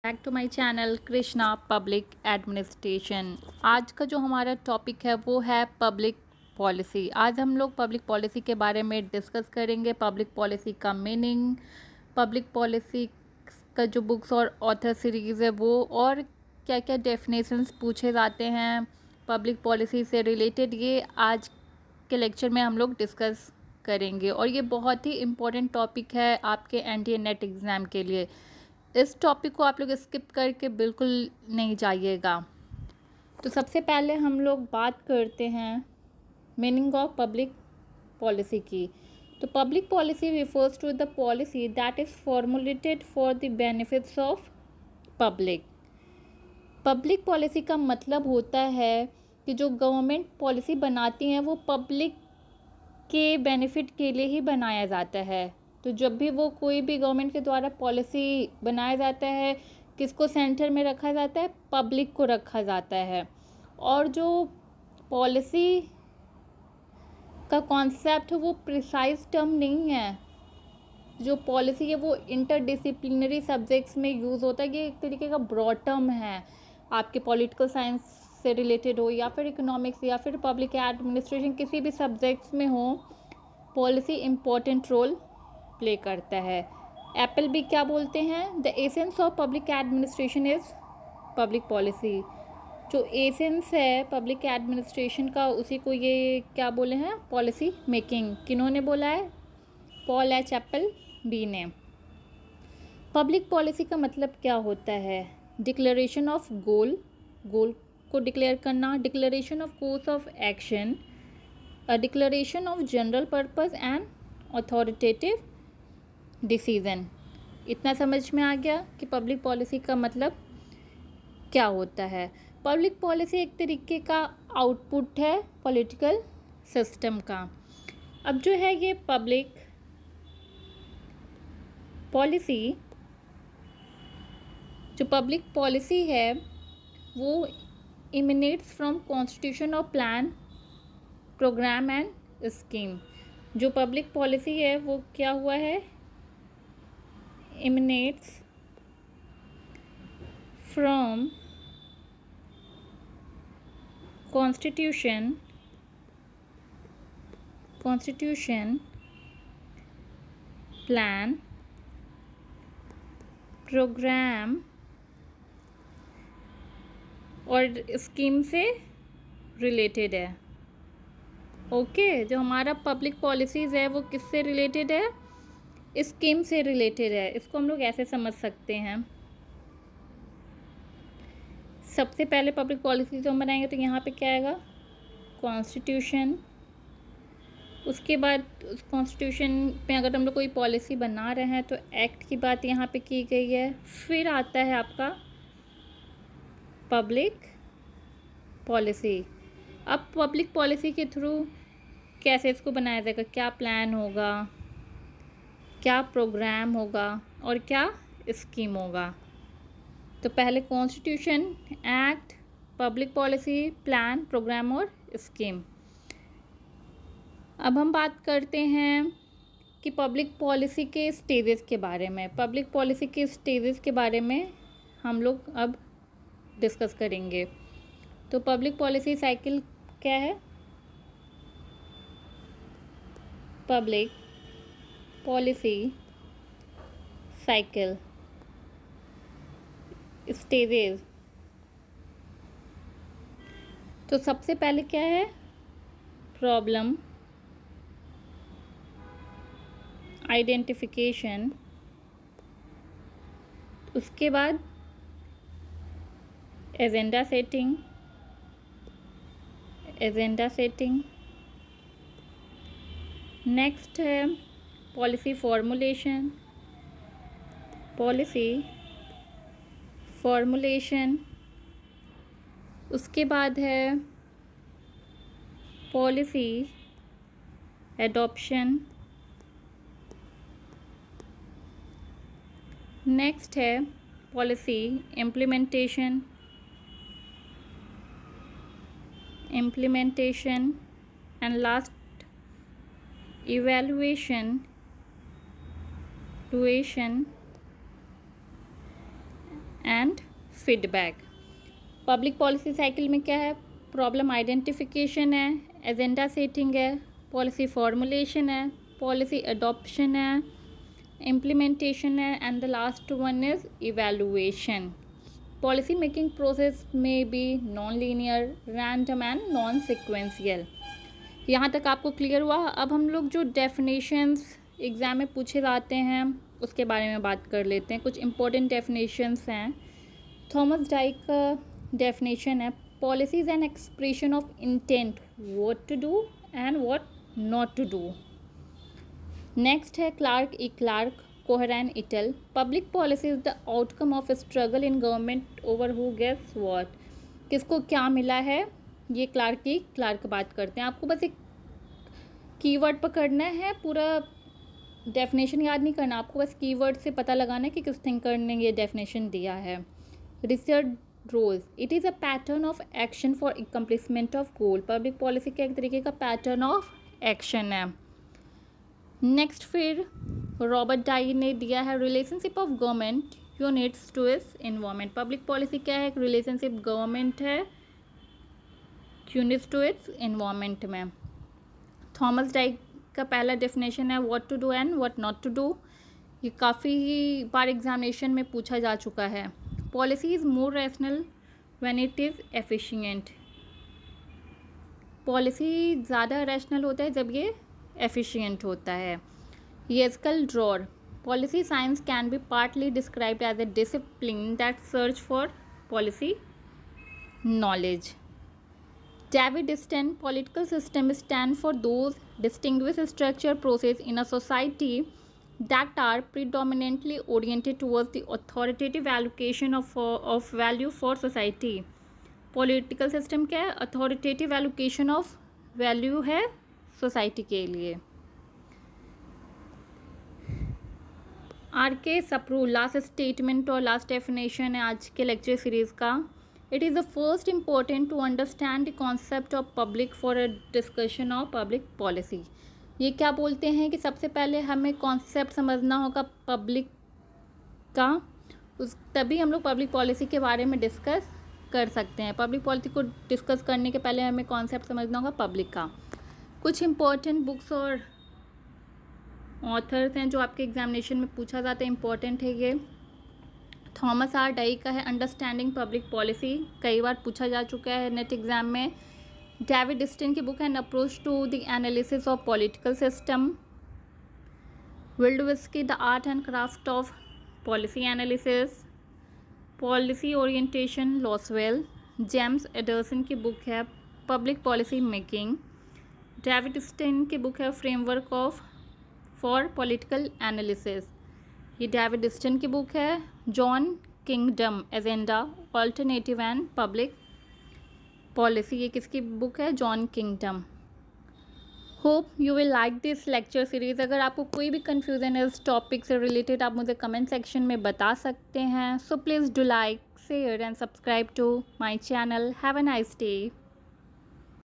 Back to my channel Krishna public administration. आज का जो हमारा टॉपिक है वो है पब्लिक पॉलिसी। आज हम लोग पब्लिक पॉलिसी के बारे में डिस्कस करेंगे। पब्लिक पॉलिसी का मीनिंग, पब्लिक पॉलिसी का जो बुक्स और ऑथर सीरीज़ है वो, और क्या क्या डेफिनेशंस पूछे जाते हैं पब्लिक पॉलिसी से रिलेटेड, ये आज के लेक्चर में हम लोग डिस्कस करेंगे। और ये बहुत ही इम्पोर्टेंट टॉपिक है आपके एनडीए नेट एग्ज़ाम के लिए। इस टॉपिक को आप लोग स्किप करके बिल्कुल नहीं जाइएगा। तो सबसे पहले हम लोग बात करते हैं मीनिंग ऑफ पब्लिक पॉलिसी की। तो public policy refers to the policy that is formulated for the benefits of public. Public policy का मतलब होता है कि जो गवर्नमेंट पॉलिसी बनाती हैं वो पब्लिक के बेनिफिट के लिए ही बनाया जाता है। तो जब भी वो कोई भी गवर्नमेंट के द्वारा पॉलिसी बनाया जाता है, किसको सेंटर में रखा जाता है? पब्लिक को रखा जाता है। और जो पॉलिसी का कॉन्सेप्ट है वो प्रिसाइज टर्म नहीं है। जो पॉलिसी है वो इंटरडिसिप्लिनरी सब्जेक्ट्स में यूज़ होता है। ये एक तरीके का ब्रॉड टर्म है। आपके पॉलिटिकल साइंस से रिलेटेड हो या फिर इकोनॉमिक्स या फिर पब्लिक एडमिनिस्ट्रेशन, किसी भी सब्जेक्ट्स में हो, पॉलिसी इम्पोर्टेंट रोल प्ले करता है। एप्पल भी क्या बोलते हैं? The essence of public administration is public policy. जो एसेंस है पब्लिक एडमिनिस्ट्रेशन का, उसी को ये क्या बोले हैं? Policy making. किन्होंने बोला है? पॉल एच एप्पल बी ने। पब्लिक पॉलिसी का मतलब क्या होता है? डिक्लेरेशन ऑफ गोल, गोल को डिक्लेयर करना, declaration of course of action, a declaration of general purpose and authoritative decision. इतना समझ में आ गया कि पब्लिक पॉलिसी का मतलब क्या होता है। पब्लिक पॉलिसी एक तरीके का आउटपुट है पॉलिटिकल सिस्टम का। अब जो है ये पब्लिक पॉलिसी, जो पब्लिक पॉलिसी है वो emanates from constitution of plan, program and scheme. जो पब्लिक पॉलिसी है वो क्या हुआ है? Emanates from constitution, plan, program और स्कीम से रिलेटेड है। ओके, जो हमारा पब्लिक पॉलिसीज़ है वो किससे रिलेटेड है? स्कीम से रिलेटेड है। इसको हम लोग ऐसे समझ सकते हैं। सबसे पहले पब्लिक पॉलिसी जो हम बनाएंगे तो यहाँ पे क्या आएगा? कॉन्स्टिट्यूशन। उसके बाद उस कॉन्स्टिट्यूशन पे अगर हम लोग कोई पॉलिसी बना रहे हैं तो एक्ट की बात यहाँ पे की गई है। फिर आता है आपका पब्लिक पॉलिसी। अब पब्लिक पॉलिसी के थ्रू कैसे इसको बनाया जाएगा? क्या प्लान होगा, क्या प्रोग्राम होगा और क्या स्कीम होगा? तो पहले constitution, act, public policy, plan, program और स्कीम। अब हम बात करते हैं कि पब्लिक पॉलिसी के स्टेजेस के बारे में। पब्लिक पॉलिसी के स्टेजेस के बारे में हम लोग अब डिस्कस करेंगे। तो पब्लिक पॉलिसी साइकिल क्या है? Public policy cycle stages. तो सबसे पहले क्या है? Problem identification. उसके बाद एजेंडा सेटिंग, नेक्स्ट है पॉलिसी फॉर्मुलेशन, उसके बाद है पॉलिसी एडॉप्शन, नेक्स्ट है policy implementation, and last evaluation and feedback. Public policy cycle में क्या है, प्रॉब्लम आइडेंटिफिकेशन है, एजेंडा सेटिंग है, पॉलिसी फॉर्मुलेशन है, पॉलिसी अडॉप्शन है, इम्प्लीमेंटेशन है, and the last one is evaluation. Policy making process में B non linear, random and non sequential. यहाँ तक आपको क्लियर हुआ। अब हम लोग जो डेफिनेशंस एग्ज़ाम में पूछे जाते हैं उसके बारे में बात कर लेते हैं। कुछ इंपॉर्टेंट डेफिनेशंस हैं। थॉमस डाइक का डेफिनेशन है, policy is an expression of intent what to do and what not to do. Next है Clark E Clark, Cochran et al, public policy is the outcome of struggle in government over who gets what. किसको क्या मिला है, ये Clark E Clark बात करते हैं। आपको बस एक कीवर्ड पकड़ना है, पूरा डेफिनेशन याद नहीं करना, आपको बस कीवर्ड से पता लगाना है कि किस थिंकर ने ये डेफिनेशन दिया है। Richard Rose, it is a pattern of action for accomplishment of goal. Public policy का एक तरीके का पैटर्न ऑफ एक्शन है। नेक्स्ट फिर रॉबर्ट डाई ने दिया है, relationship of government units to its environment. Public policy क्या है, एक रिलेशनशिप गवर्नमेंट है यूनिट्स टू इट्स इन्वायरमेंट में। थॉमस डाइक का पहला डेफिनेशन है what to do and what not to do. ये काफ़ी बार एग्जामिनेशन में पूछा जा चुका है। Policy is more rational when it is efficient. Policy ज़्यादा रैशनल होता है जब ये एफिशिएंट होता है। Yehezkel Dror, policy science can be partly described as a discipline that search for policy knowledge. David Steen, political system stand for those distinguished structure process in a society that are predominantly oriented towards the authoritative allocation of value for society. Political system क्या है, authoritative allocation of value है society के लिए। R.K. Sapru, last statement और last definition है आज के lecture series का। It is the first important to understand the concept of public for a discussion of public policy. ये क्या बोलते हैं कि सबसे पहले हमें कॉन्सेप्ट समझना होगा पब्लिक का, उस तभी हम लोग पब्लिक पॉलिसी के बारे में डिस्कस कर सकते हैं। पब्लिक पॉलिसी को डिस्कस करने के पहले हमें कॉन्सेप्ट समझना होगा पब्लिक का। कुछ इंपॉर्टेंट बुक्स और ऑथर्स हैं जो आपके एग्जामिनेशन में पूछा जाता है, इंपॉर्टेंट है ये। थॉमस आर डाई का है अंडरस्टैंडिंग पब्लिक पॉलिसी, कई बार पूछा जा चुका है नेट एग्जाम में। डेविड स्टीन की बुक है an approach to the analysis of political system. Wildavsky, the art and craft of policy analysis. Policy orientation, Lasswell. James Anderson की बुक है public policy making. David Steen की book है framework of for political analysis, ये David Steen की book है। John Kingdon, agenda, alternative and public policy, ये किसकी book है, John Kingdon. Hope you will like this lecture series. अगर आपको कोई भी कन्फ्यूज़न है इस टॉपिक से रिलेटेड आप मुझे कमेंट सेक्शन में बता सकते हैं। So please do like, share and subscribe to my channel. Have a nice day.